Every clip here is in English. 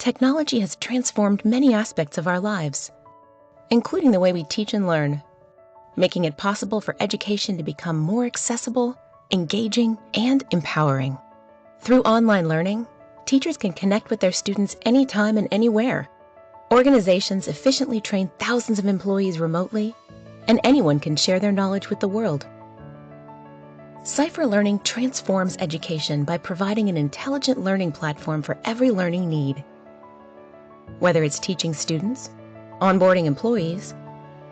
Technology has transformed many aspects of our lives, including the way we teach and learn, making it possible for education to become more accessible, engaging, and empowering. Through online learning, teachers can connect with their students anytime and anywhere. Organizations efficiently train thousands of employees remotely, and anyone can share their knowledge with the world. Cypher Learning transforms education by providing an intelligent learning platform for every learning need. Whether it's teaching students, onboarding employees,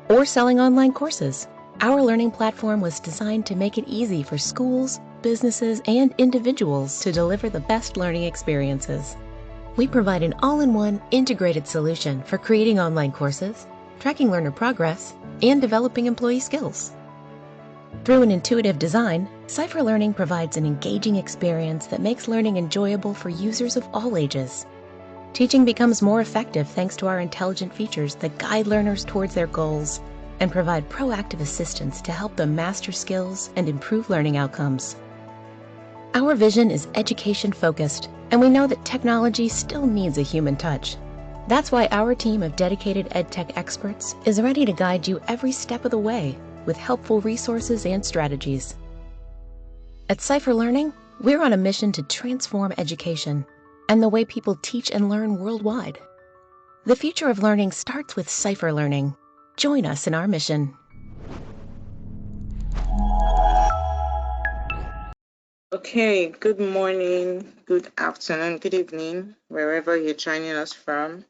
or selling online courses, our learning platform was designed to make it easy for schools, businesses, and individuals to deliver the best learning experiences. We provide an all-in-one integrated solution for creating online courses, tracking learner progress, and developing employee skills. Through an intuitive design, Cypher Learning provides an engaging experience that makes learning enjoyable for users of all ages. Teaching becomes more effective thanks to our intelligent features that guide learners towards their goals and provide proactive assistance to help them master skills and improve learning outcomes. Our vision is education-focused, and we know that technology still needs a human touch. That's why our team of dedicated EdTech experts is ready to guide you every step of the way with helpful resources and strategies. At Cypher Learning, we're on a mission to transform education and the way people teach and learn worldwide. The future of learning starts with Cypher Learning. Join us in our mission. Okay, good morning, good afternoon, good evening, wherever you're joining us from.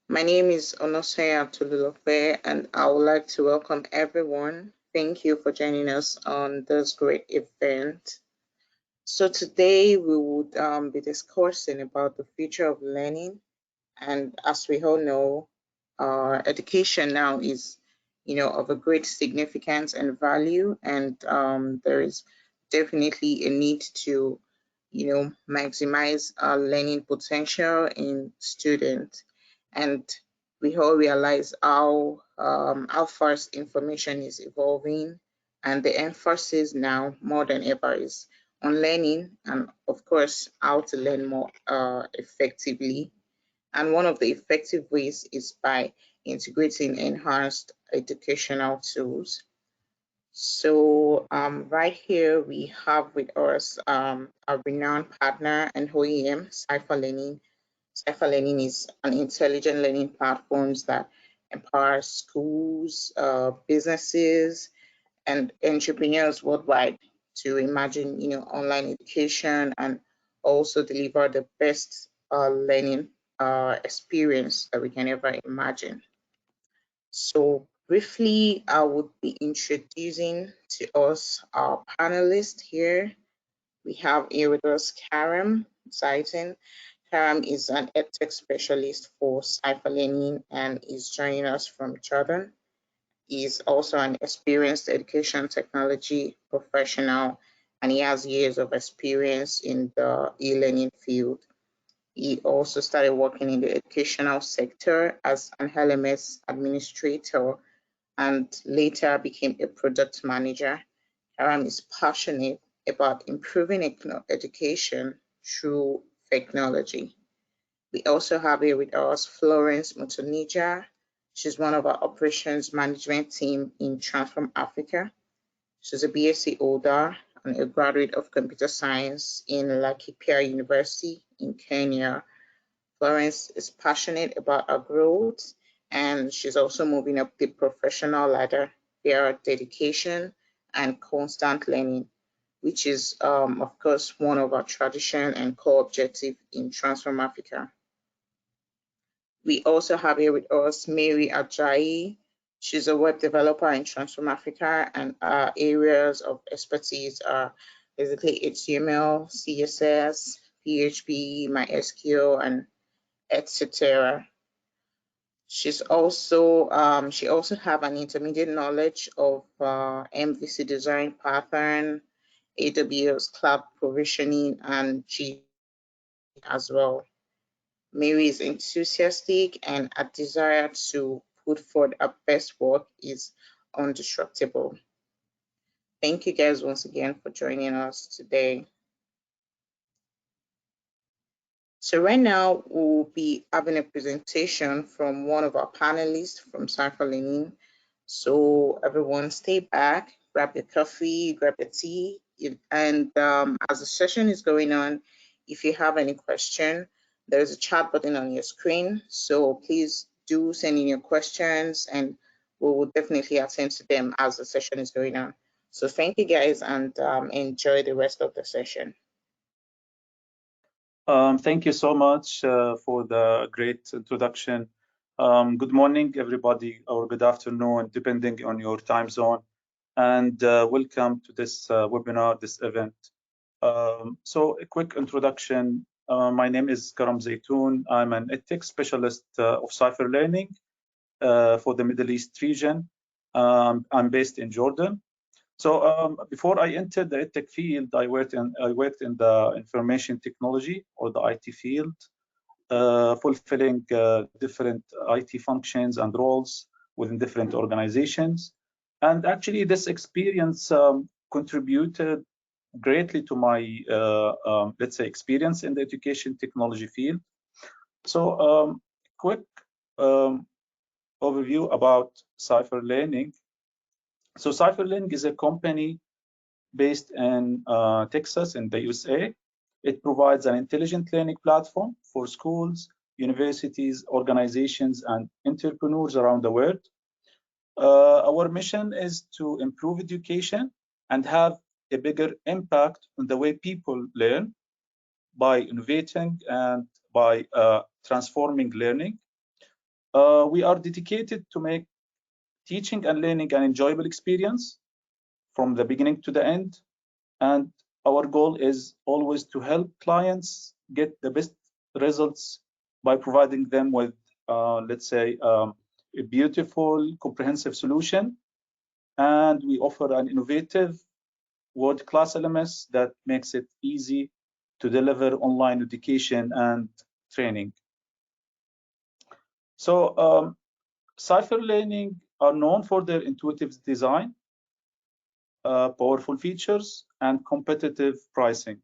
My name is Onosoya Tolulope, and I would like to welcome everyone. Thank you for joining us on this great event. So today we would be discussing about the future of learning. And as we all know, education now is, of a great significance and value, and there is definitely a need to, maximize our learning potential in students. And we all realize how fast information is evolving, and the emphasis now more than ever is on learning, and of course how to learn more effectively. And one of the effective ways is by integrating enhanced educational tools. So right here we have with us a renowned partner and OEM, Cypher Learning. Cypher Learning is an intelligent learning platform that empowers schools, businesses, and entrepreneurs worldwide to imagine, online education and also deliver the best learning experience that we can ever imagine. So briefly, I would be introducing to us our panelists here. We have here with us Karam Zaitin. Karam is an edtech specialist for Cypher Learning and is joining us from Jordan. He's also an experienced education technology professional, and he has years of experience in the e-learning field. He also started working in the educational sector as an LMS administrator and later became a product manager. Karam is passionate about improving education through technology. We also have here with us Florence Mutonija. She's one of our operations management team in Transform Africa. She's a BSc holder and a graduate of computer science in Laikipia University in Kenya. Florence is passionate about her growth, and she's also moving up the professional ladder via dedication and constant learning, which is, of course, one of our tradition and core objective in Transform Africa. We also have here with us Mary Ajayi. She's a web developer in Transform Africa, and our areas of expertise are basically HTML, CSS, PHP, MySQL, and etc. She also have an intermediate knowledge of MVC design pattern, AWS cloud provisioning, and G as well. Mary is enthusiastic, and a desire to put forth her best work is indestructible. Thank you guys once again for joining us today. So right now we'll be having a presentation from one of our panelists from Cypher Learning. So everyone stay back, grab your coffee, grab your tea, and as the session is going on, if you have any question, there's a chat button on your screen. So please do send in your questions and we will definitely attend to them as the session is going on. So thank you guys and enjoy the rest of the session. Thank you so much for the great introduction. Good morning, everybody, or good afternoon, depending on your time zone. And welcome to this webinar, this event. So a quick introduction. My name is Karam Zaytoun. I'm an ethics specialist of Cypher Learning for the Middle East region. I'm based in Jordan. So before I entered the EdTech field, I worked in the information technology or the IT field, fulfilling different IT functions and roles within different organizations. And actually, this experience contributed greatly to my, let's say, experience in the education technology field. So quick overview about Cypher Learning. So Cypher Learning is a company based in Texas in the USA. It provides an intelligent learning platform for schools, universities, organizations, and entrepreneurs around the world. Our mission is to improve education and have a bigger impact on the way people learn by innovating and by transforming learning. We are dedicated to make teaching and learning an enjoyable experience from the beginning to the end. And our goal is always to help clients get the best results by providing them with, let's say, a beautiful, comprehensive solution. And we offer an innovative world-class LMS that makes it easy to deliver online education and training. So Cypher Learning are known for their intuitive design, powerful features, and competitive pricing.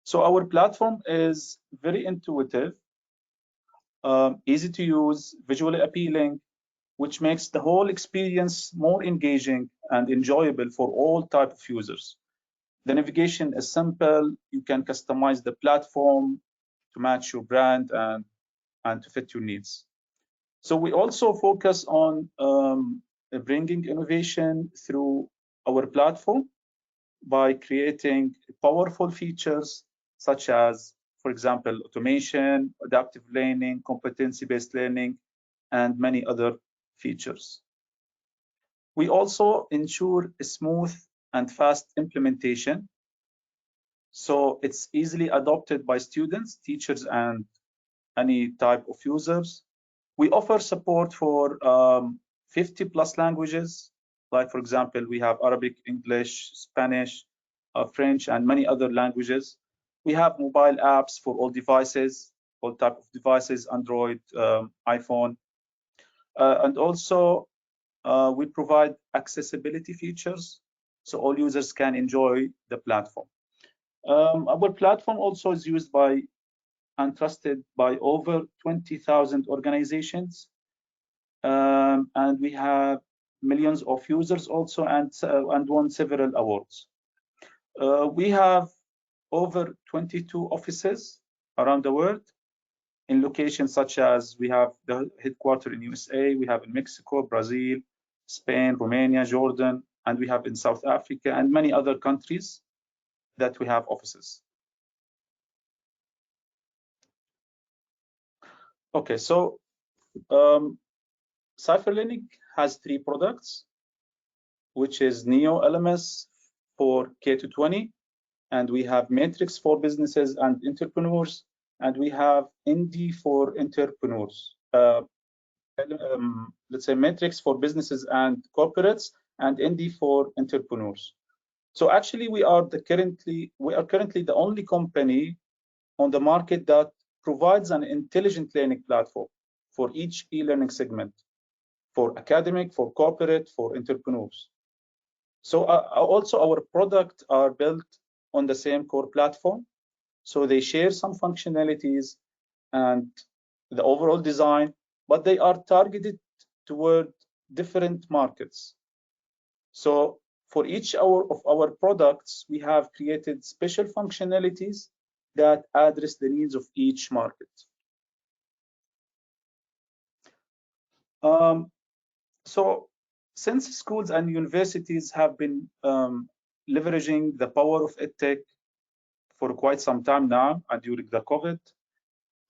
So our platform is very intuitive, easy to use, visually appealing, which makes the whole experience more engaging and enjoyable for all type of users. The navigation is simple. You can customize the platform to match your brand and to fit your needs. So we also focus on bringing innovation through our platform by creating powerful features such as, for example, automation, adaptive learning, competency-based learning, and many other features. We also ensure a smooth and fast implementation, so it's easily adopted by students, teachers, and any type of users. We offer support for 50 plus languages. Like, for example, we have Arabic, English, Spanish, French, and many other languages. We have mobile apps for all devices, all type of devices, Android, iPhone. And also, we provide accessibility features so all users can enjoy the platform. Our platform also is used by and trusted by over 20,000 organizations. And we have millions of users also and won several awards. We have over 22 offices around the world in locations such as we have the headquarters in USA, we have in Mexico, Brazil, Spain, Romania, Jordan, and we have in South Africa and many other countries that we have offices. Okay, so Cypher Learning has 3 products, which is Neo LMS for K-20, and we have Matrix for businesses and entrepreneurs, and we have Indy for entrepreneurs. Let's say Matrix for businesses and corporates, and Indy for entrepreneurs. So actually, we are currently the only company on the market that provides an intelligent learning platform for each e-learning segment, for academic, for corporate, for entrepreneurs. So also our products are built on the same core platform. So they share some functionalities and the overall design, but they are targeted toward different markets. So for each of our products, we have created special functionalities that address the needs of each market. So since schools and universities have been leveraging the power of EdTech for quite some time now, and during the COVID,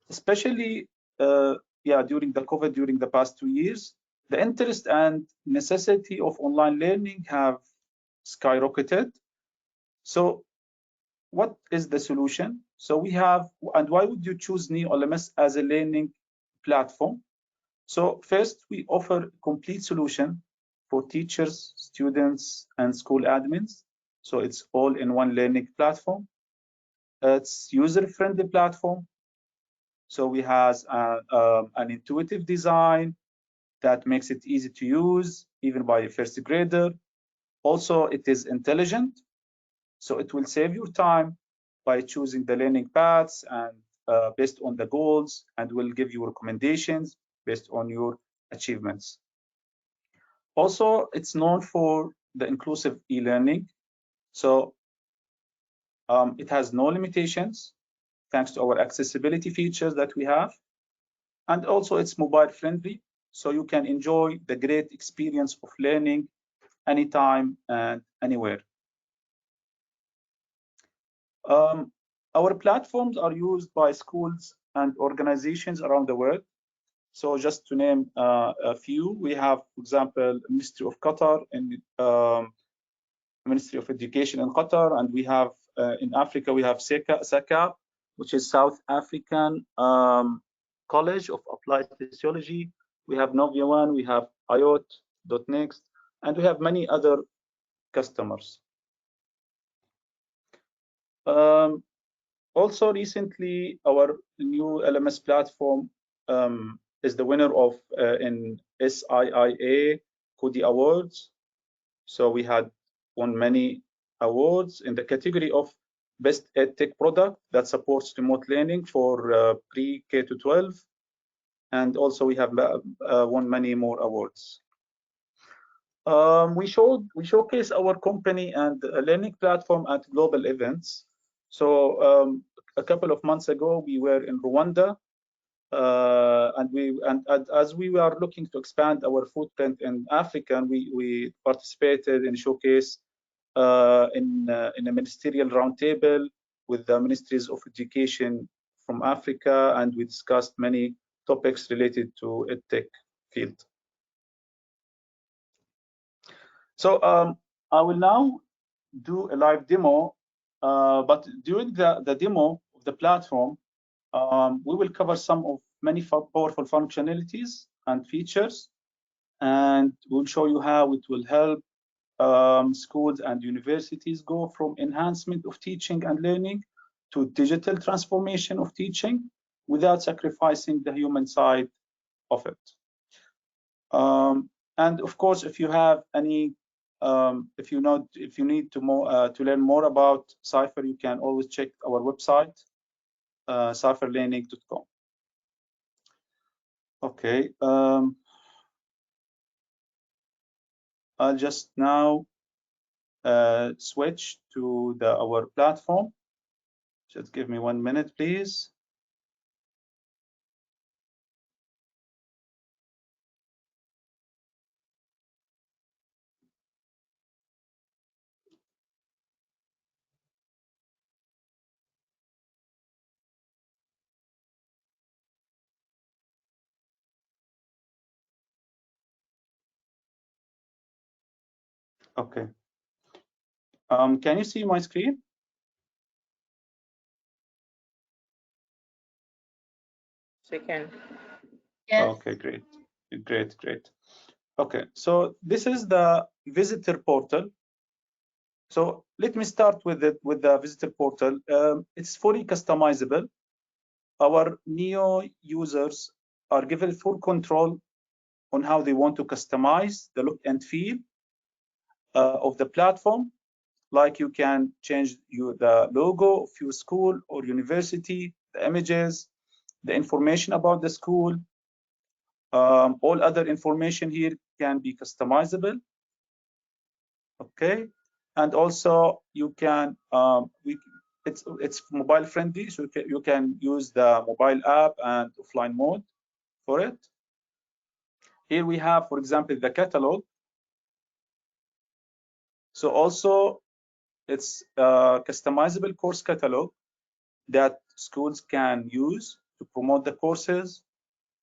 especially during the COVID, during the past 2 years, the interest and necessity of online learning have skyrocketed. So what is the solution? So we have, and why would you choose NeoLMS as a learning platform? So first, we offer a complete solution for teachers, students, and school admins. So it's all in one learning platform. It's user-friendly platform. So we have an intuitive design that makes it easy to use, even by a first grader. Also, it is intelligent. So it will save your time by choosing the learning paths and based on the goals, and will give you recommendations based on your achievements. Also, it's known for the inclusive e-learning. So it has no limitations thanks to our accessibility features that we have. And also it's mobile friendly, so you can enjoy the great experience of learning anytime and anywhere. Our platforms are used by schools and organizations around the world. So just to name a few, we have, for example, Ministry of Qatar and Ministry of Education in Qatar, and we have in Africa, we have SACAP, which is South African College of Applied Physiology. We have Novia One, we have IOT.next, and we have many other customers. Also recently, our new LMS platform is the winner of in SIIA Coady Awards. So we had won many awards in the category of Best EdTech Product that supports remote learning for pre-K to 12. And also we have won many more awards. We showcase our company and learning platform at global events. So a couple of months ago, we were in Rwanda, and as we were looking to expand our footprint in Africa, we participated in a showcase in a ministerial roundtable with the ministries of education from Africa, and we discussed many topics related to EdTech field. So I will now do a live demo, but during the demo of the platform, we will cover some of many powerful functionalities and features, and we'll show you how it will help schools and universities go from enhancement of teaching and learning to digital transformation of teaching without sacrificing the human side of it. And of course, if you have any if you need to learn more about Cypher, you can always check our website, cypherlearning.com. Okay, I'll just now switch to our platform. Just give me 1 minute, please. Okay. Can you see my screen? Second. Yes. Okay, great. Okay, so this is the visitor portal. So let me start with the visitor portal. It's fully customizable. Our Neo users are given full control on how they want to customize the look and feel of the platform. like you can change the logo of your school or university, the images, the information about the school. All other information here can be customizable. Okay, and also you can it's mobile friendly, so you can use the mobile app and offline mode for it. Here we have, for example, the catalog. So also it's a customizable course catalog that schools can use to promote the courses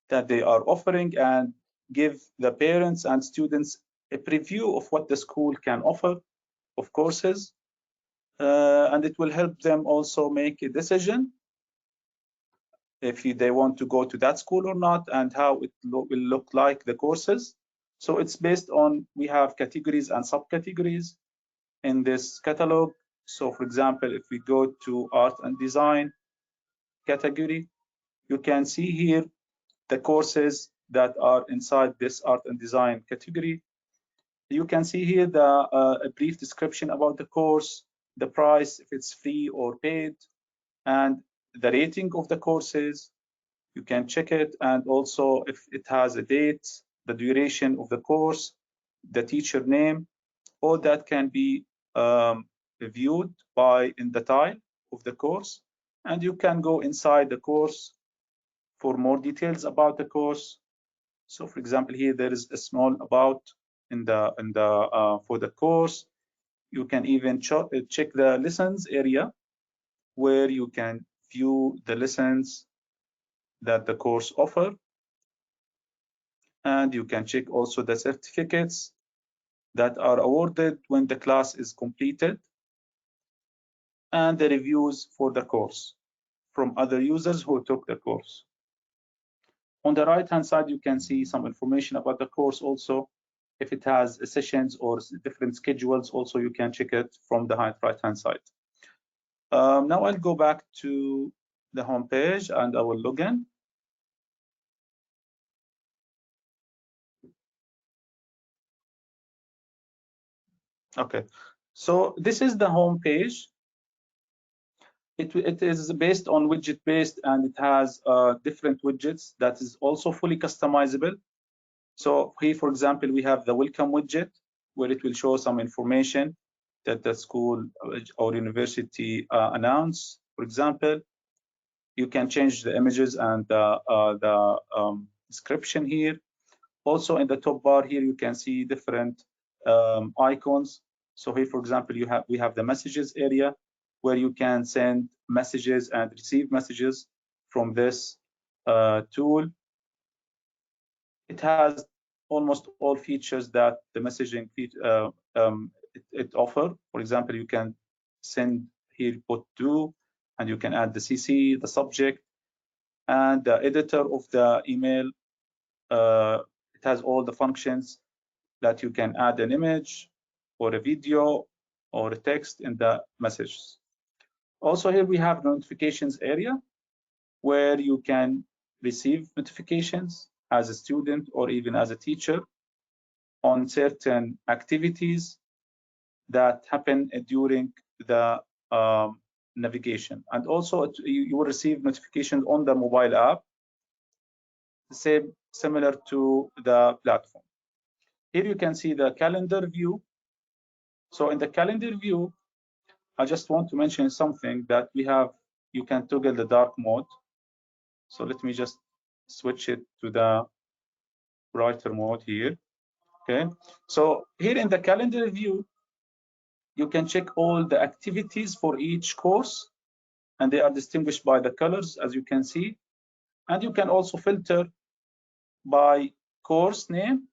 that they are offering and give the parents and students a preview of what the school can offer of courses. And it will help them also make a decision if they want to go to that school or not, and how it will look like the courses. So it's based on, we have categories and subcategories in this catalog. So for example, if we go to art and design category, you can see here the courses that are inside this art and design category. You can see here a brief description about the course, the price, if it's free or paid, and the rating of the courses. You can check it, and also if it has a date, the duration of the course, the teacher name. All that can be viewed in the tile of the course, and you can go inside the course for more details about the course. So for example, here there is a small about for the course. You can even check the lessons area, where you can view the lessons that the course offer, and you can check also the certificates that are awarded when the class is completed, and the reviews for the course from other users who took the course. On the right hand side, you can see some information about the course also. If it has sessions or different schedules, also you can check it from the right hand side. Now I'll go back to the home page and I will log in. Okay, so this is the home page. It is based on widget based, and it has different widgets that is also fully customizable. So here, for example, we have the welcome widget, where it will show some information that the school or university announce. For example, you can change the images and the description here. Also in the top bar here, you can see different icons. So here, for example, we have the messages area, where you can send messages and receive messages from this tool. It has almost all features that the messaging it offer. For example, you can send here, put to, and you can add the CC, the subject, and the editor of the email. It has all the functions that you can add an image or a video or a text in the messages. Also here we have notifications area, where you can receive notifications as a student or even as a teacher on certain activities that happen during the navigation. And also you will receive notifications on the mobile app, similar to the platform. Here you can see the calendar view. So in the calendar view, I just want to mention something that you can toggle the dark mode. So let me just switch it to the brighter mode here. Okay, so here in the calendar view, you can check all the activities for each course, and they are distinguished by the colors, as you can see. And you can also filter by course name.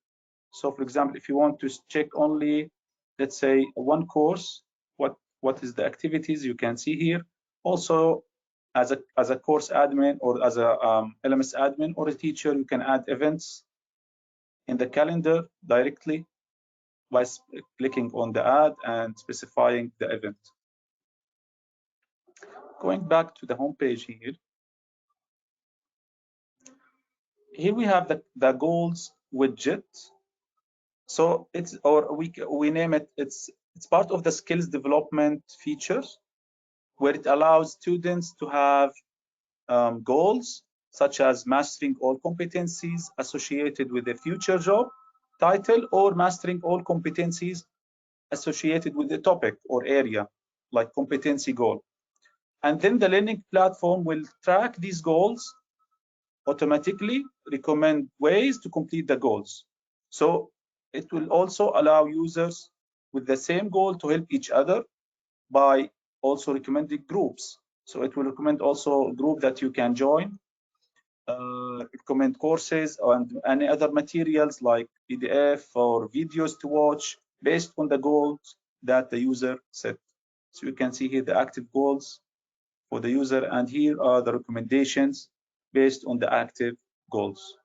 So for example, if you want to check only, let's say, one course, what is the activities, you can see here. Also, as a course admin or as a LMS admin or a teacher, you can add events in the calendar directly by clicking on the ad and specifying the event. Going back to the home page here. Here we have the goals widget. So it's, or we name it, it's It's part of the skills development features, where it allows students to have goals such as mastering all competencies associated with a future job title, or mastering all competencies associated with the topic or area, like competency goal. And then the learning platform will track these goals, automatically recommend ways to complete the goals. So it will also allow users with the same goal to help each other by also recommending groups. So it will recommend also a group that you can join, recommend courses and any other materials like PDF or videos to watch based on the goals that the user set. So you can see here the active goals for the user, and here are the recommendations based on the active goals.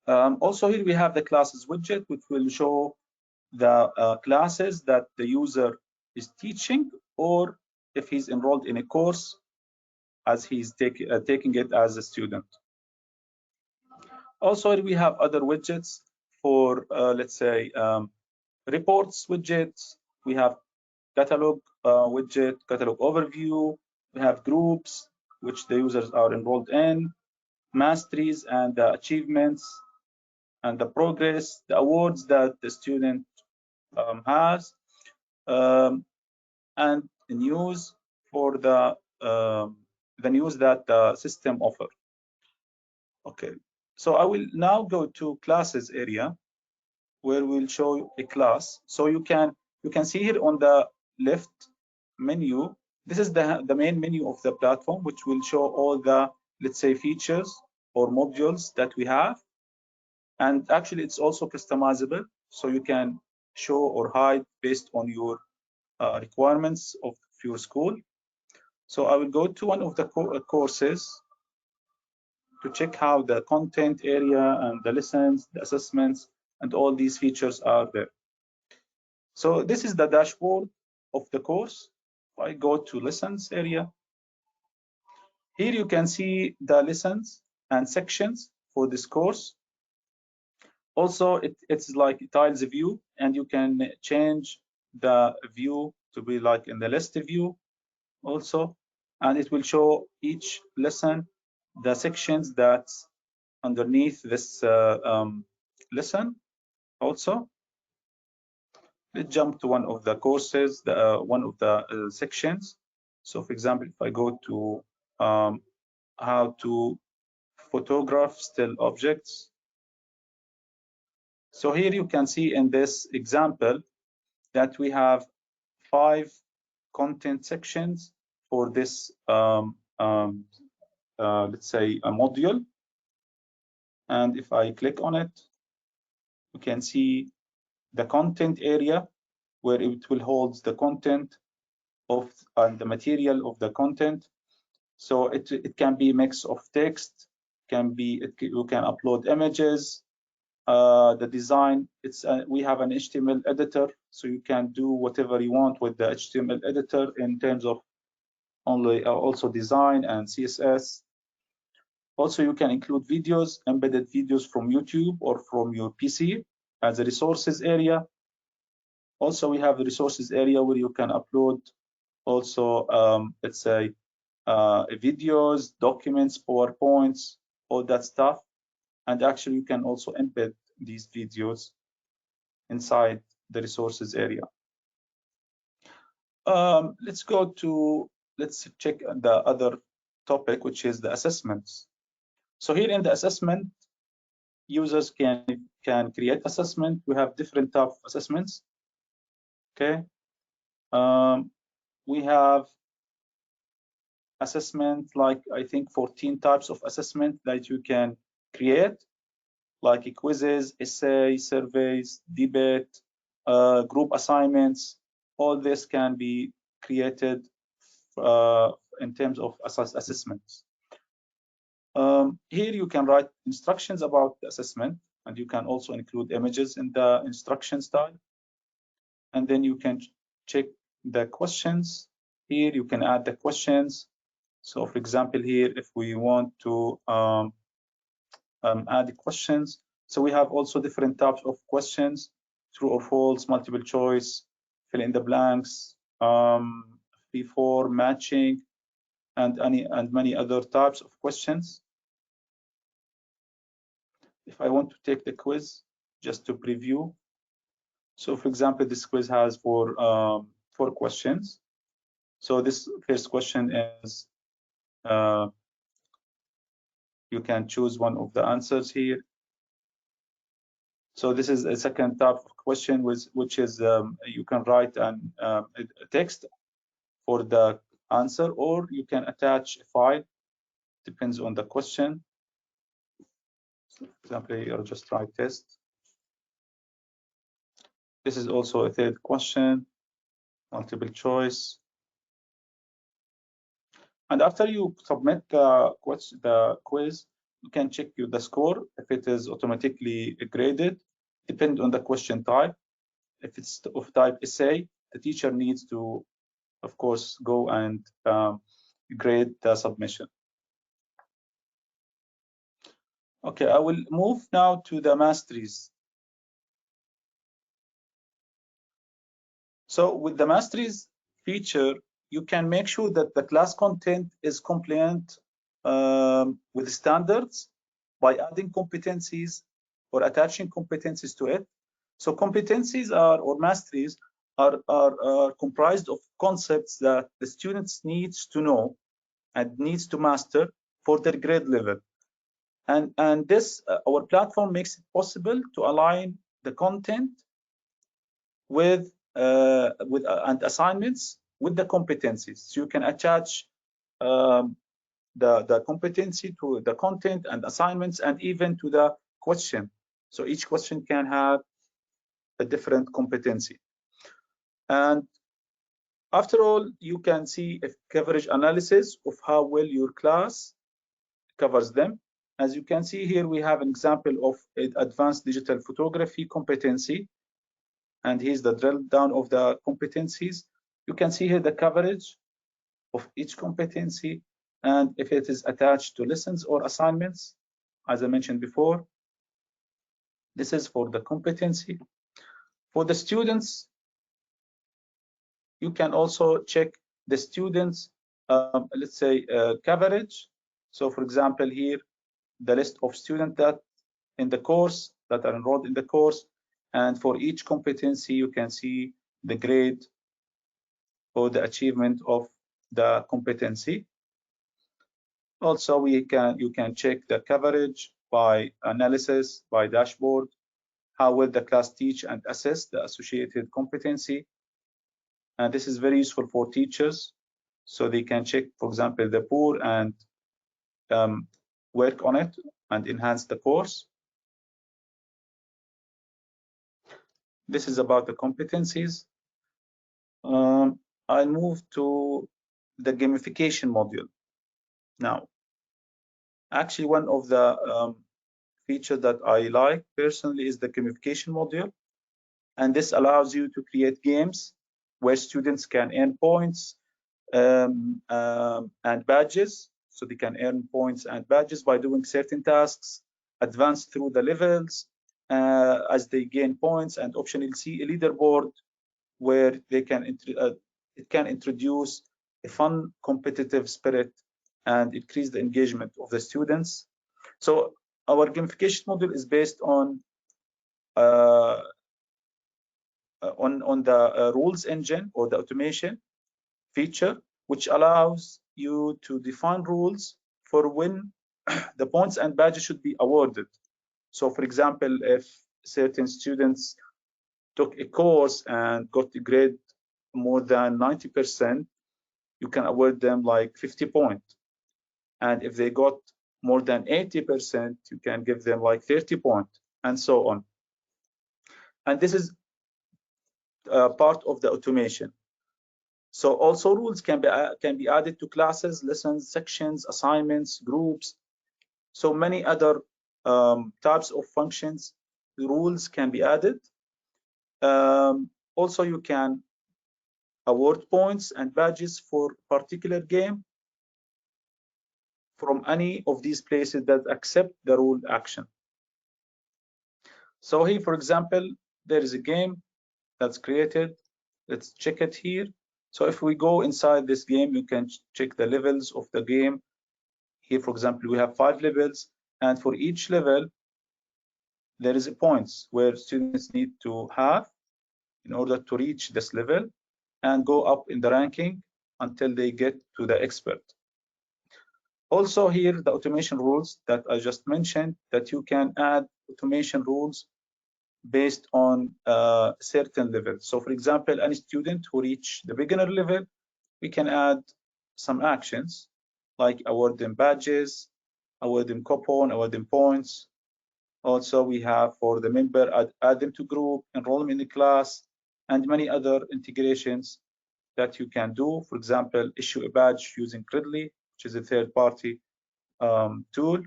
Also here we have the classes widget, which will show the classes that the user is teaching, or if he's enrolled in a course as he's taking it as a student. Also here we have other widgets for let's say reports widgets. We have catalog widget, catalog overview. We have groups which the users are enrolled in, masteries and the achievements and the progress, the awards that the student has, and the news for the news that the system offer. Okay, so I will now go to classes area, where we'll show a class. So you can see here on the left menu, this is the main menu of the platform, which will show all the, let's say, features or modules that we have. And actually it's also customizable, so you can show or hide based on your requirements of your school. So I will go to one of the courses to check how the content area and the lessons, the assessments, and all these features are there. So this is the dashboard of the course. If I go to lessons area, here you can see the lessons and sections for this course. Also, it's like tiles view, and you can change the view to be like in the list view also, and it will show each lesson, the sections that's underneath this lesson also. Let's jump to one of the courses, one of the sections. So for example, if I go to how to photograph still objects. So here you can see in this example that we have 5 content sections for this, let's say, a module. And if I click on it, you can see the content area, where it will hold the content of and the material of the content. So it can be a mix of text, you can upload images. The design, we have an HTML editor, so you can do whatever you want with the HTML editor in terms of only also design and CSS. Also, you can include videos, embedded videos from YouTube or from your PC as a resources area. Also, we have a resources area where you can upload also, let's say, videos, documents, PowerPoints, all that stuff. And actually, you can also embed these videos inside the resources area. Let's check the other topic, which is the assessments. So here in the assessment, users can create assessment. We have different type of assessments. Okay, we have assessment, like I think 14 types of assessment that you can create, like quizzes, essays, surveys, debate, group assignments. All this can be created in terms of assessments. Here you can write instructions about the assessment, and you can also include images in the instruction style. And then you can check the questions. Here you can add the questions. So for example, here, if we want to add the questions, so we have also different types of questions true or false, multiple choice, fill in the blanks, free form, matching, and many other types of questions. If I want to take the quiz, just to preview. So for example, this quiz has four questions. So this first question is, you can choose one of the answers here. So this is a second type of question, which is you can write a text for the answer, or you can attach a file, depends on the question. So for example, you'll just write test. This is also a third question, multiple choice. And after you submit the quiz, you can check the score if it is automatically graded, depend on the question type. If it's of type essay, the teacher needs to, of course, go and grade the submission. Okay, I will move now to the masteries. So with the masteries feature, you can make sure that the class content is compliant with standards by adding competencies or attaching competencies to it. So competencies or masteries are comprised of concepts that the students needs to know and needs to master for their grade level. And this, our platform makes it possible to align the content with and assignments with the competencies. So you can attach the competency to the content and assignments, and even to the question. So each question can have a different competency. And after all, you can see a coverage analysis of how well your class covers them. As you can see here, we have an example of advanced digital photography competency. And here's the drill down of the competencies. You can see here the coverage of each competency, and if it is attached to lessons or assignments, as I mentioned before. This is for the competency. For the students, you can also check the students, let's say, coverage. So for example, here, the list of students that in the course, that are enrolled in the course, and for each competency, you can see the grade or the achievement of the competency. Also, you can check the coverage by analysis, by dashboard, how will the class teach and assess the associated competency. And this is very useful for teachers, so they can check, for example, the poor and work on it and enhance the course. This is about the competencies. I'll move to the gamification module. Now, actually, one of the features that I like personally is the gamification module. And this allows you to create games where students can earn points and badges. So they can earn points and badges by doing certain tasks, advance through the levels as they gain points, and optionally see a leaderboard where they can it can introduce a fun competitive spirit and increase the engagement of the students. So our gamification module is based on the rules engine or the automation feature, which allows you to define rules for when the points and badges should be awarded. So for example, if certain students took a course and got a grade more than 90%, you can award them like 50 points. And if they got more than 80%, you can give them like 30 points, and so on. And this is part of the automation. So also rules can be added to classes, lessons, sections, assignments, groups. So many other types of functions, rules can be added. Also, you can award points and badges for particular game from any of these places that accept the rule action. So here, for example, there is a game that's created. Let's check it here. So if we go inside this game, you can check the levels of the game. Here, for example, we have 5 levels, and for each level, there is a points where students need to have in order to reach this level and go up in the ranking until they get to the expert. Also here, the automation rules that I just mentioned, that you can add automation rules based on certain levels. So for example, any student who reach the beginner level, we can add some actions like award them badges, award them coupon, award them points. Also, we have for the member, add them to group, enroll them in the class, and many other integrations that you can do. For example, issue a badge using Credly, which is a third-party tool.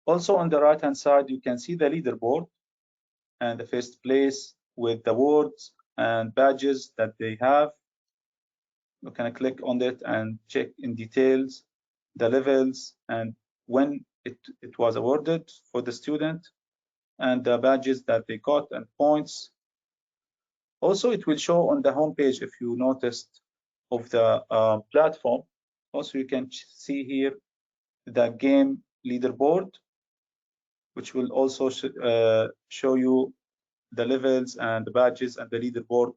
Also, on the right-hand side, you can see the leaderboard and the first place with the awards and badges that they have. You can click on it and check in details the levels and when it was awarded for the student and the badges that they got and points. Also, it will show on the home page, if you noticed, of the platform. Also, you can see here the game leaderboard, which will also show you the levels and the badges and the leaderboard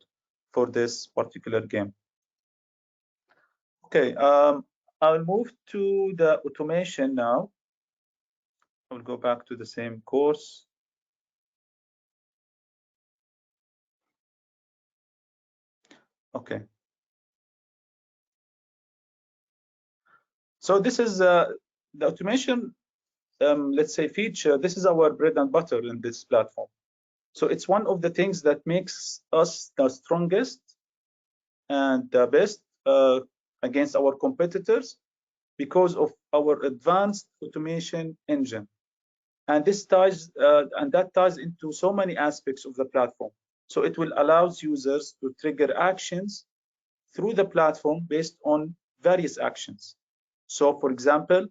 for this particular game. Okay, I'll move to the automation now. I'll go back to the same course. Okay. So this is the automation, let's say, feature. This is our bread and butter in this platform. So it's one of the things that makes us the strongest and the best against our competitors because of our advanced automation engine. And this ties and that ties into so many aspects of the platform. So it will allow users to trigger actions through the platform based on various actions. So for example,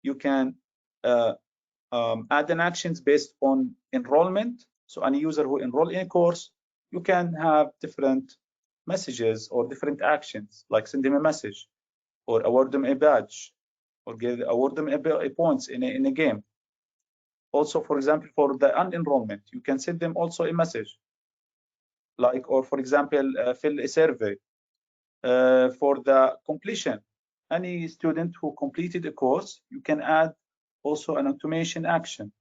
you can add an actions based on enrollment. So any user who enroll in a course, you can have different messages or different actions, like send them a message or award them a badge or award them a points in a game. Also, for example, for the unenrollment, you can send them also a message, like, or for example, fill a survey. For the completion, any student who completed a course, you can add also an automation action.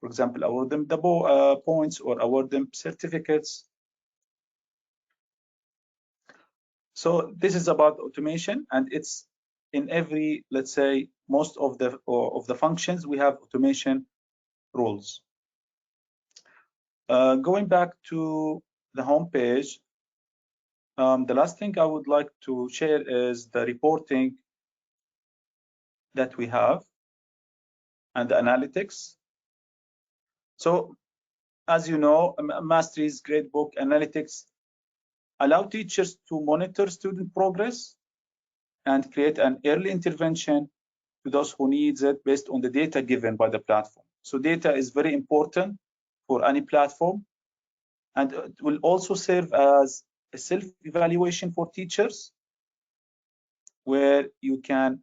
For example, award them the points or award them certificates. So this is about automation, and it's in every, let's say, most of the functions we have automation rules. Going back to the home page, the last thing I would like to share is the reporting that we have and the analytics. So as you know, Mastery's Gradebook Analytics allow teachers to monitor student progress and create an early intervention to those who needs it based on the data given by the platform. So data is very important for any platform, and it will also serve as a self-evaluation for teachers, where you can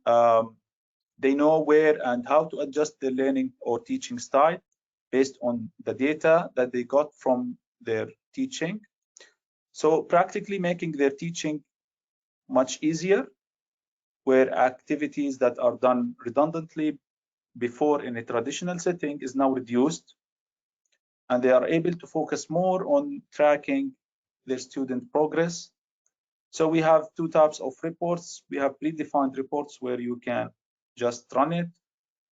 they know where and how to adjust their learning or teaching style based on the data that they got from their teaching. So practically making their teaching much easier, where activities that are done redundantly before in a traditional setting is now reduced, and they are able to focus more on tracking their student progress. So we have two types of reports. We have predefined reports where you can just run it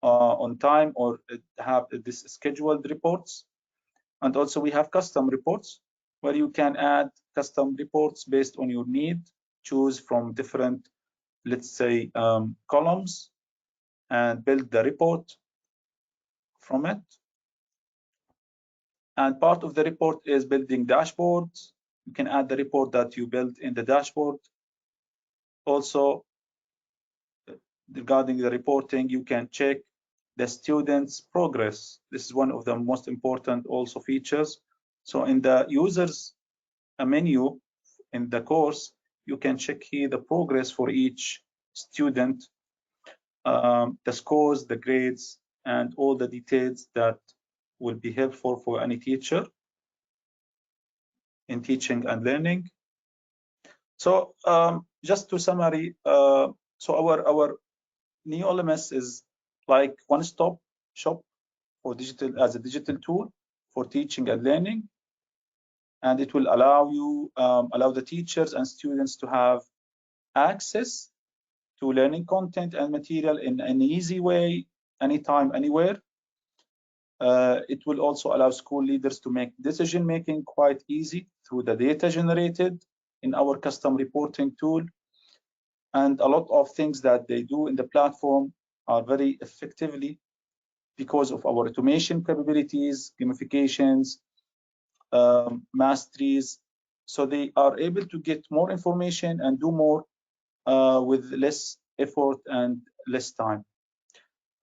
on time or have this scheduled reports. And also we have custom reports where you can add custom reports based on your need, choose from different, let's say, columns and build the report from it. And part of the report is building dashboards. You can add the report that you built in the dashboard. Also, regarding the reporting, you can check the students' progress. This is one of the most important also features. So in the users menu in the course, you can check here the progress for each student, the scores, the grades, and all the details that will be helpful for any teacher in teaching and learning. So just to summary, so our Neo LMS is like one-stop shop for digital as a digital tool for teaching and learning, and it will allow you allow the teachers and students to have access to learning content and material in an easy way, anytime, anywhere. It will also allow school leaders to make decision making quite easy through the data generated in our custom reporting tool. And a lot of things that they do in the platform are very effectively because of our automation capabilities, gamifications, masteries. So they are able to get more information and do more with less effort and less time.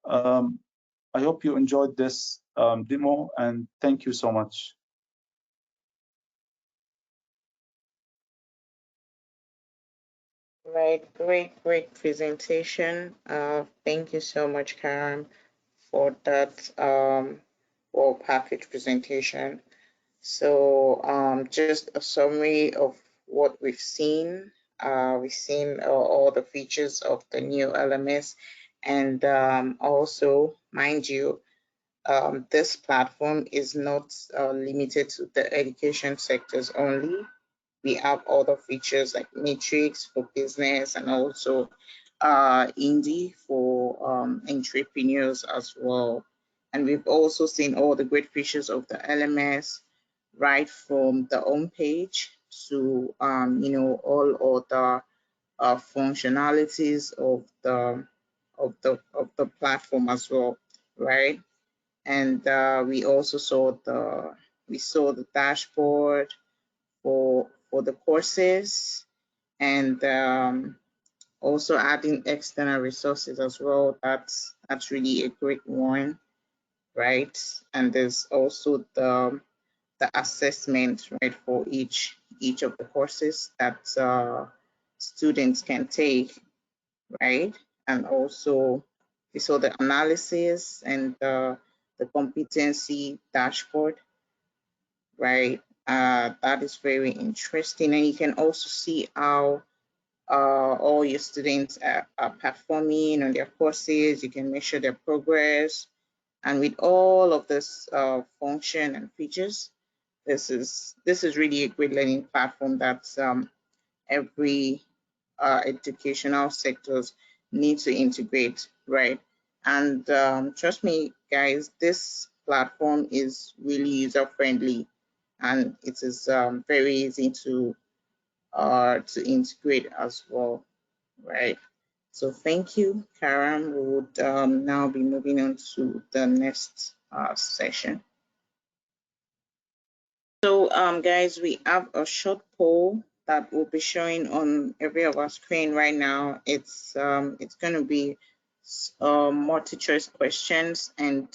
I hope you enjoyed this demo, and thank you so much. Right, great presentation. Thank you so much, Karam, for that well package presentation. So just a summary of what we've seen. We've seen all the features of the new LMS, and also, mind you, this platform is not limited to the education sectors only. We have other features like Matrix for business and also Indie for entrepreneurs as well. And we've also seen all the great features of the LMS, right from the home page to all other functionalities of the platform as well, right? And we also saw the dashboard for the courses, and also adding external resources as well. That's really a great one, right? And there's also the assessment, right, for each of the courses that students can take, right? And also we saw the analysis and the competency dashboard, right? That is very interesting, and you can also see how all your students are performing on their courses. You can measure their progress, and with all of this function and features, this is really a great learning platform that every educational sectors need to integrate, right? And trust me, guys, this platform is really user friendly, and it is very easy to integrate as well, right? So thank you, Karam. We would now be moving on to the next session. So guys, we have a short poll that will be showing on every of our screen right now. It's going to be multi-choice questions, and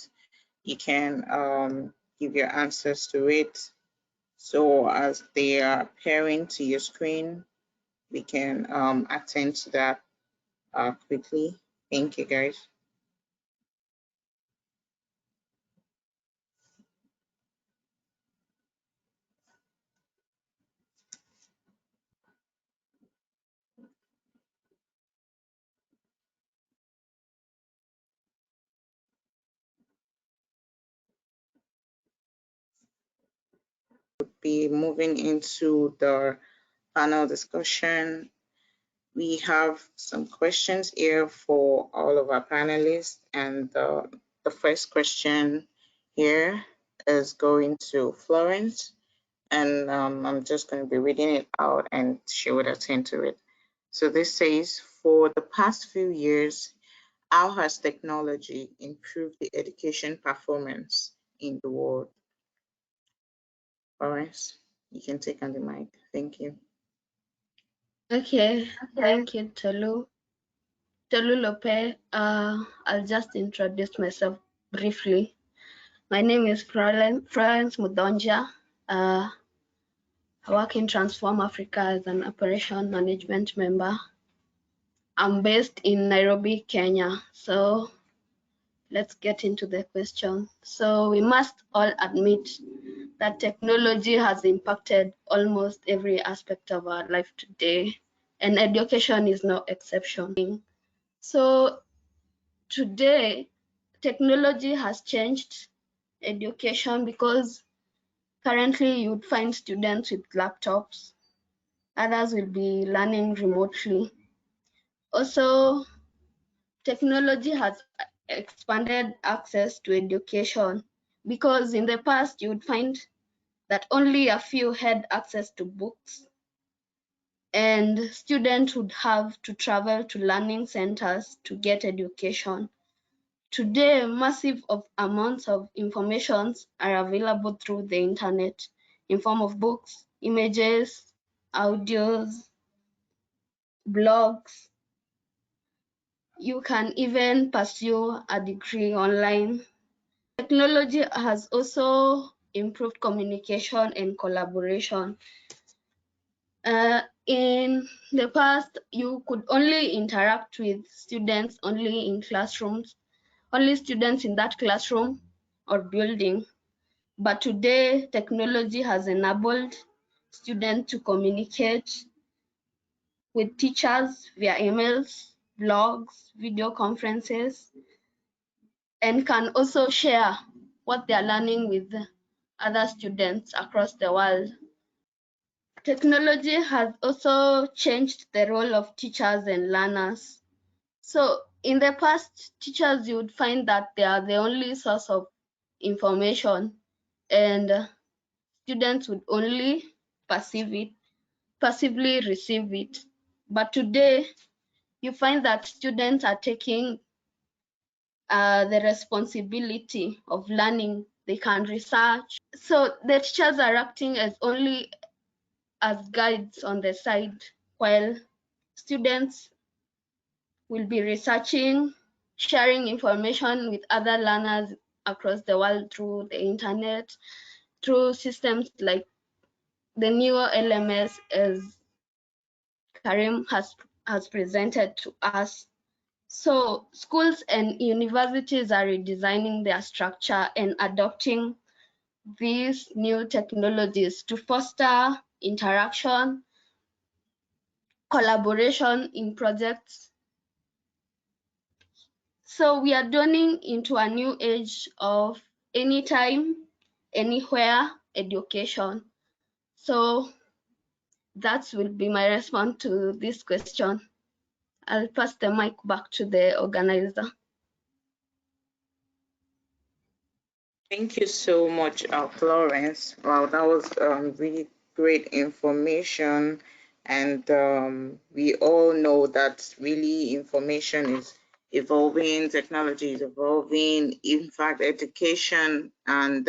you can give your answers to it. So as they are appearing to your screen, we can attend to that quickly. Thank you, guys. Be moving into the panel discussion. We have some questions here for all of our panelists, and the first question here is going to Florence, and I'm just going to be reading it out, and she would attend to it. So this says, for the past few years, how has technology improved the education performance in the world? Florence, you can take on the mic. Thank you. Okay, thank you, Tolu. Tolu Lope. I'll just introduce myself briefly. My name is Florence Mudonja. I work in Transform Africa as an operation management member. I'm based in Nairobi, Kenya. So let's get into the question. So we must all admit that technology has impacted almost every aspect of our life today, and education is no exception. So today, technology has changed education because currently you'd find students with laptops, others will be learning remotely. Also, technology has expanded access to education because in the past you would find that only a few had access to books and students would have to travel to learning centers to get education. Today, massive amounts of information are available through the internet in form of books, images, audios, blogs. You can even pursue a degree online. Technology has also improved communication and collaboration. In the past, you could only interact with students only in classrooms, only students in that classroom or building. But today, technology has enabled students to communicate with teachers via emails, blogs, video conferences, and can also share what they are learning with other students across the world. Technology has also changed the role of teachers and learners. So in the past, teachers, you would find that they are the only source of information and students would only passively receive it. But today, you find that students are taking the responsibility of learning. They can research. So the teachers are acting as only as guides on the side, while students will be researching, sharing information with other learners across the world through the internet, through systems like the new LMS as Karim has presented to us. So schools and universities are redesigning their structure and adopting these new technologies to foster interaction, collaboration in projects. So we are turning into a new age of anytime, anywhere education. So that will be my response to this question. I'll pass the mic back to the organizer. Thank you so much, Florence. Wow, that was really great information. And we all know that really information is evolving, technology is evolving. In fact, education and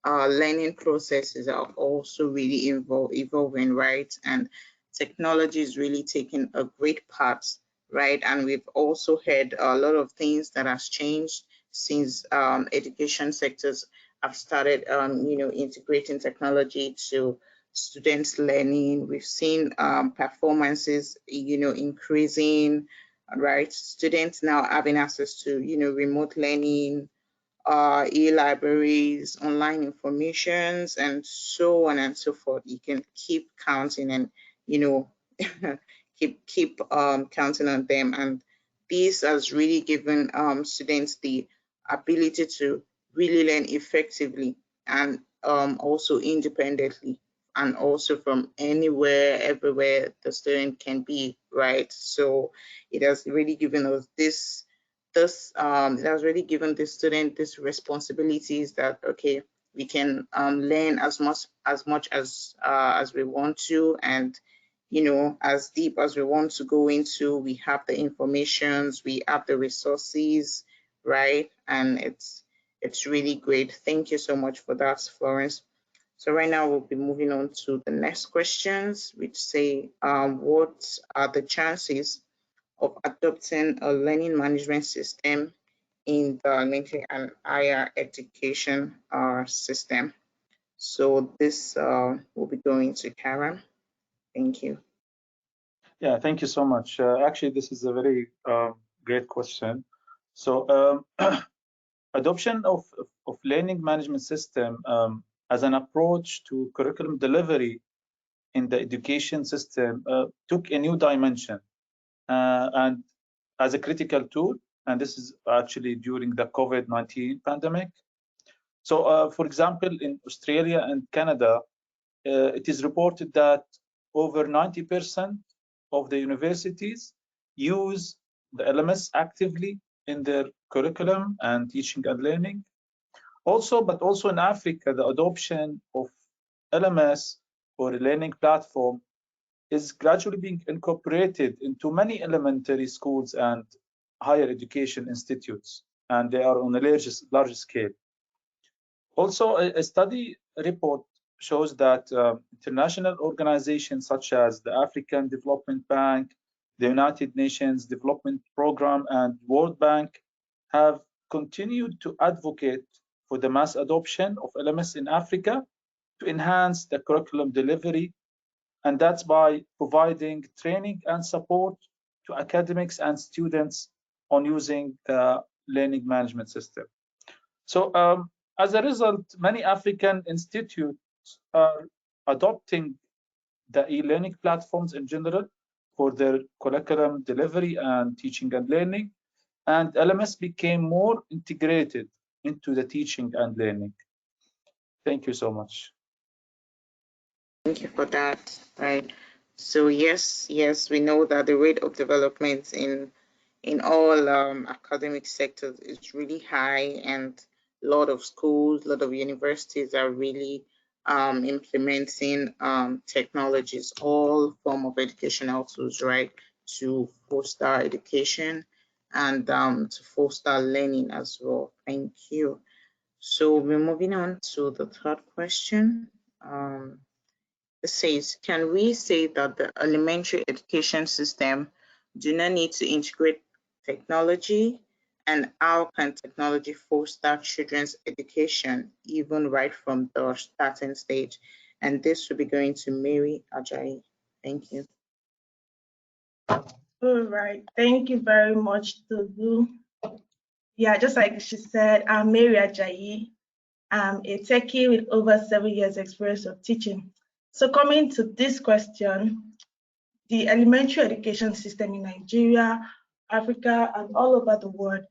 learning processes are also really evolving, right? And technology is really taking a great part, right? And we've also heard a lot of things that has changed since education sectors have started, integrating technology to students' learning. We've seen performances, increasing, right? Students now having access to, remote learning, e-libraries, online informations, and so on and so forth. You can keep counting and, keep counting on them. And this has really given students the ability to really learn effectively and also independently, and also from anywhere, everywhere the student can be, right? So it has really given us it has really given the student these responsibilities that, okay, we can learn as much as we want to, and as deep as we want to go into. We have the informations, we have the resources, right? And it's really great. Thank you so much for that, Florence. So right now we'll be moving on to the next questions, which say, what are the chances of adopting a learning management system in the elementary and higher education system. So this will be going to Karen. Thank you. Yeah, thank you so much. Actually, this is a very great question. So adoption of learning management system as an approach to curriculum delivery in the education system took a new dimension and as a critical tool, and this is actually during the COVID-19 pandemic. So for example, in Australia and Canada, it is reported that over 90% of the universities use the LMS actively in their curriculum and teaching and learning. But also in Africa, the adoption of LMS or a learning platform is gradually being incorporated into many elementary schools and higher education institutes, and they are on a large scale. Also, a study report shows that international organizations such as the African Development Bank, the United Nations Development Program, and World Bank have continued to advocate for the mass adoption of LMS in Africa to enhance the curriculum delivery, and that's by providing training and support to academics and students on using the learning management system. So as a result, many African institutes are adopting the e-learning platforms in general for their curriculum delivery and teaching and learning, and LMS became more integrated into the teaching and learning. Thank you so much. Thank you for that. Right. So yes, we know that the rate of development in all academic sectors is really high, and a lot of schools, a lot of universities are really implementing technologies, all form of educational tools, right, to foster education and to foster learning as well. Thank you. So we're moving on to the third question. It says, can we say that the elementary education system do not need to integrate technology, and how can technology foster children's education even right from the starting stage? And this will be going to Mary Ajayi. Thank you. All right, thank you very much, Togu. Yeah, just like she said, I'm Mary Ajayi. I'm a techie with over 7 years experience of teaching. So coming to this question, the elementary education system in Nigeria, Africa, and all over the world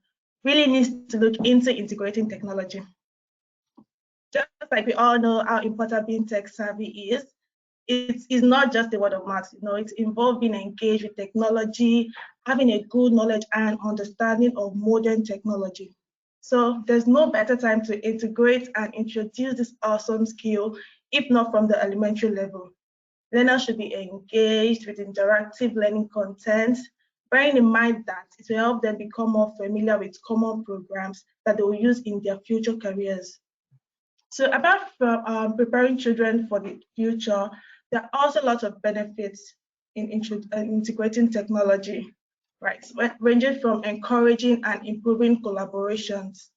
really needs to look into integrating technology. Just like we all know how important being tech savvy is, it's not just a word of mouth, it's involved being engaged with technology, having a good knowledge and understanding of modern technology. So there's no better time to integrate and introduce this awesome skill, if not from the elementary level. Learners should be engaged with interactive learning content, bearing in mind that it will help them become more familiar with common programs that they will use in their future careers. So apart from preparing children for the future, there are also lots of benefits in integrating technology, right? Ranging from encouraging and improving collaborations.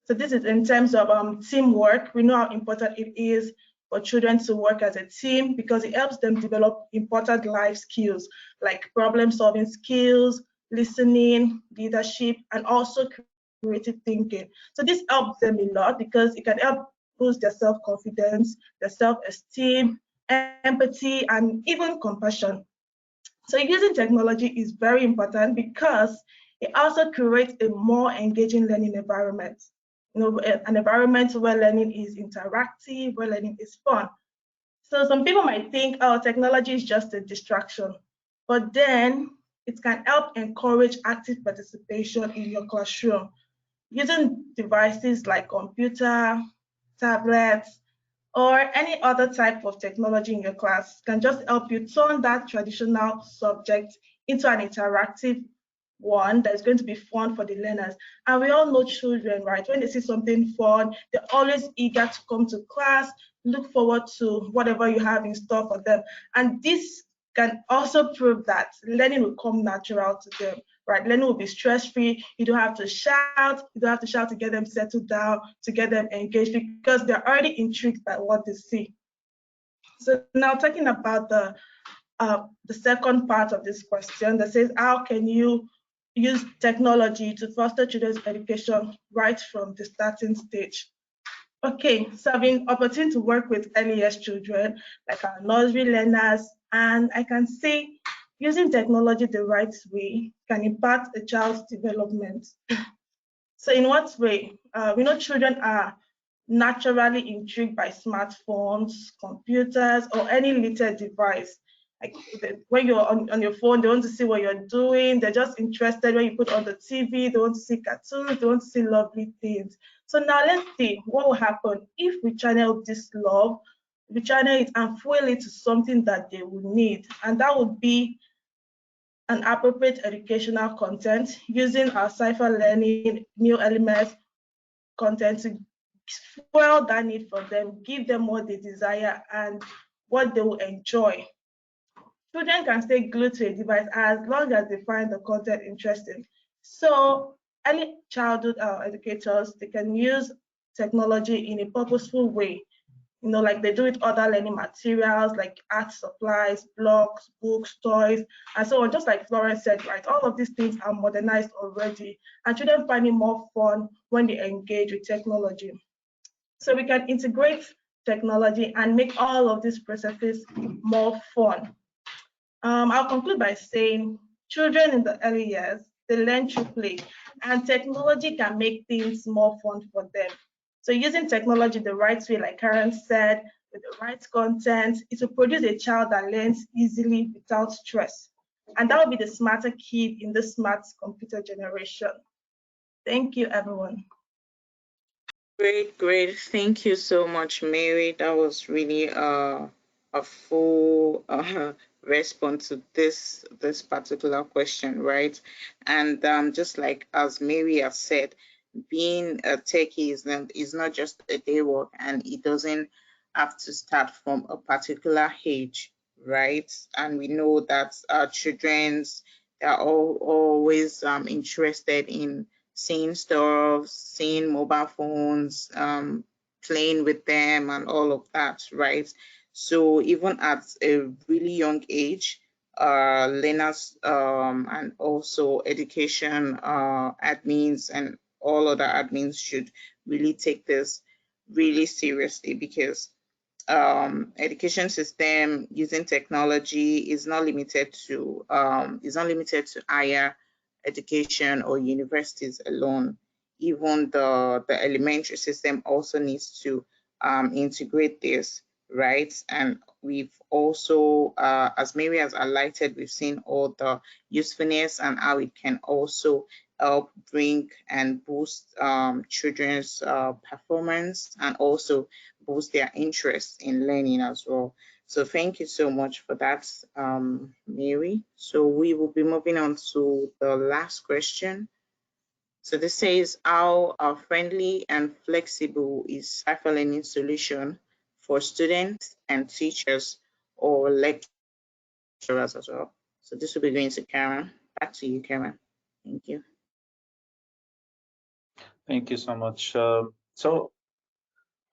So this is in terms of teamwork. We know how important it is for children to work as a team because it helps them develop important life skills like problem-solving skills, listening, leadership, and also creative thinking. So this helps them a lot because it can help boost their self-confidence, their self-esteem, empathy, and even compassion. So using technology is very important because it also creates a more engaging learning environment. An environment where learning is interactive, where learning is fun. So some people might think, oh, technology is just a distraction, but then it can help encourage active participation in your classroom. Using devices like computer, tablets, or any other type of technology in your class can just help you turn that traditional subject into an interactive one that's going to be fun for the learners. And we all know children, right? When they see something fun, they're always eager to come to class, look forward to whatever you have in store for them. And this can also prove that learning will come natural to them, right? Learning will be stress-free. You don't have to shout. You don't have to shout to get them settled down, to get them engaged, because they're already intrigued by what they see. So now talking about the second part of this question that says, how can you use technology to foster children's education right from the starting stage? Okay, so I've been opportunity to work with LES children, like our nursery learners, and I can say using technology the right way can impact a child's development. So in what way? We know children are naturally intrigued by smartphones, computers, or any little device. Like when you're on your phone, they want to see what you're doing. They're just interested when you put on the TV. They want to see cartoons. They want to see lovely things. So now let's see what will happen if we channel this love, we channel it and fuel it to something that they will need. And that would be an appropriate educational content using our Cypher Learning new elements content to fuel that need for them, give them what they desire and what they will enjoy. Children can stay glued to a device as long as they find the content interesting. So early childhood educators, they can use technology in a purposeful way, like they do with other learning materials like art supplies, blocks, books, toys, and so on. Just like Florence said, right, all of these things are modernized already, and children find it more fun when they engage with technology. So we can integrate technology and make all of these processes more fun. I'll conclude by saying children in the early years, they learn through play, and technology can make things more fun for them. So using technology the right way, like Karen said, with the right content, it will produce a child that learns easily without stress. And that will be the smarter kid in the smart computer generation. Thank you, everyone. Great. Thank you so much, Mary. That was really a full response to this particular question, right? And just like as Mary has said, being a techie is not just a day work, and it doesn't have to start from a particular age, right? And we know that children's are always interested in seeing stuff, seeing mobile phones, playing with them and all of that, right? So even at a really young age, learners and also education admins and all other admins should really take this really seriously, because education system using technology is not limited to higher education or universities alone. Even the elementary system also needs to integrate this, right? And we've also, as Mary has highlighted, we've seen all the usefulness and how it can also help bring and boost children's performance and also boost their interest in learning as well. So thank you so much for that, Mary. So we will be moving on to the last question. So this says, how friendly and flexible is Cypher Learning solution for students and teachers or lecturers as well? So this will be going to Karen. Back to you, Karen. Thank you. Thank you so much. So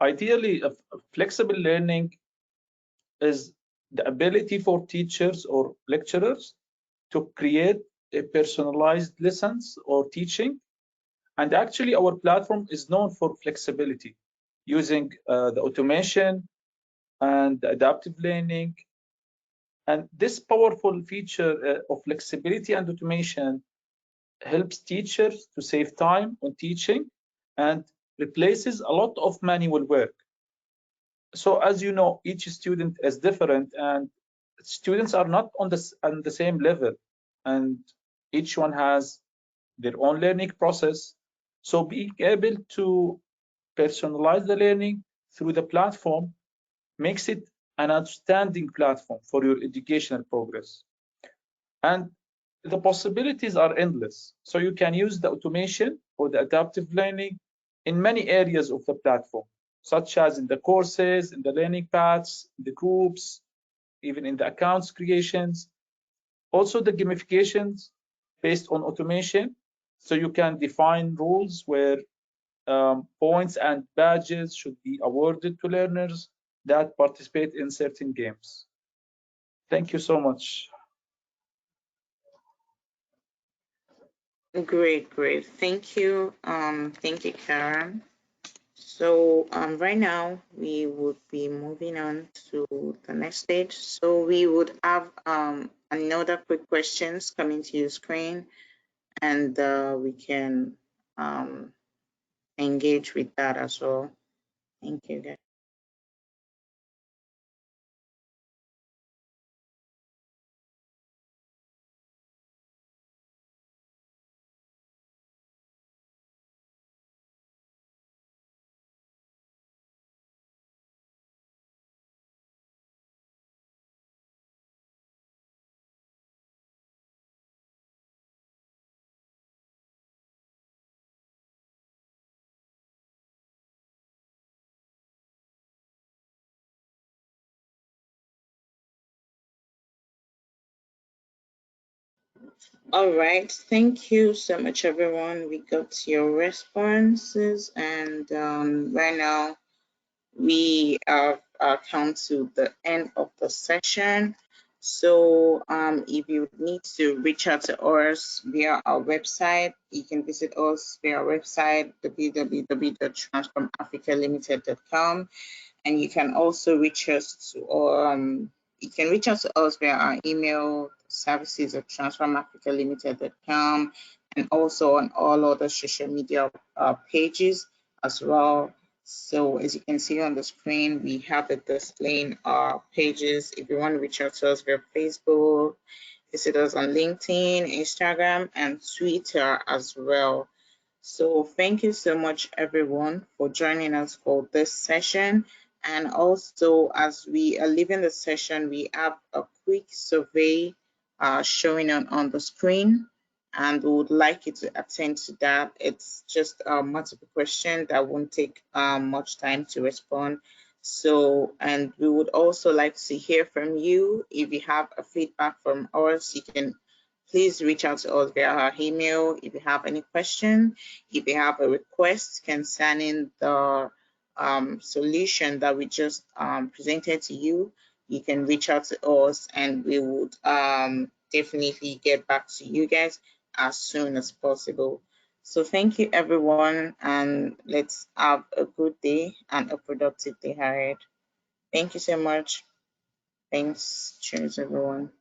ideally, a flexible learning is the ability for teachers or lecturers to create a personalized lessons or teaching. And actually, our platform is known for flexibility, using the automation and the adaptive learning. And this powerful feature of flexibility and automation helps teachers to save time on teaching and replaces a lot of manual work. So as you know, each student is different and students are not on the same level, and each one has their own learning process. So being able to personalize the learning through the platform makes it an outstanding platform for your educational progress. And the possibilities are endless. So you can use the automation or the adaptive learning in many areas of the platform, such as in the courses, in the learning paths, the groups, even in the accounts creations. Also the gamifications based on automation. So you can define rules where points and badges should be awarded to learners that participate in certain games. Thank you so much. Great, great. Thank you. Thank you, Karen. So right now we would be moving on to the next stage. So we would have another quick questions coming to your screen, and we can engage with that as well. Thank you, guys. All right, thank you so much, everyone. We got your responses, and right now we have come to the end of the session. So if you need to reach out to us via our website, you can visit us via our website, www.transformafricalimited.com. And you can also reach us to you can reach out to us via our email, services@transformafricalimited.com, and also on all other social media pages as well. So as you can see on the screen, we have it displaying our pages. If you want to reach out to us via Facebook, visit us on LinkedIn, Instagram, and Twitter as well. So thank you so much, everyone, for joining us for this session. And also, as we are leaving the session, we have a quick survey showing on the screen, and we would like you to attend to that. It's just a multiple question that won't take much time to respond. So, and we would also like to hear from you. If you have a feedback from us, you can please reach out to us via our email. If you have any question, if you have a request concerning the solution that we just presented to you, you can reach out to us, and we would definitely get back to you guys as soon as possible. So thank you, everyone, and let's have a good day and a productive day ahead. Thank you so much. Thanks. Cheers, everyone.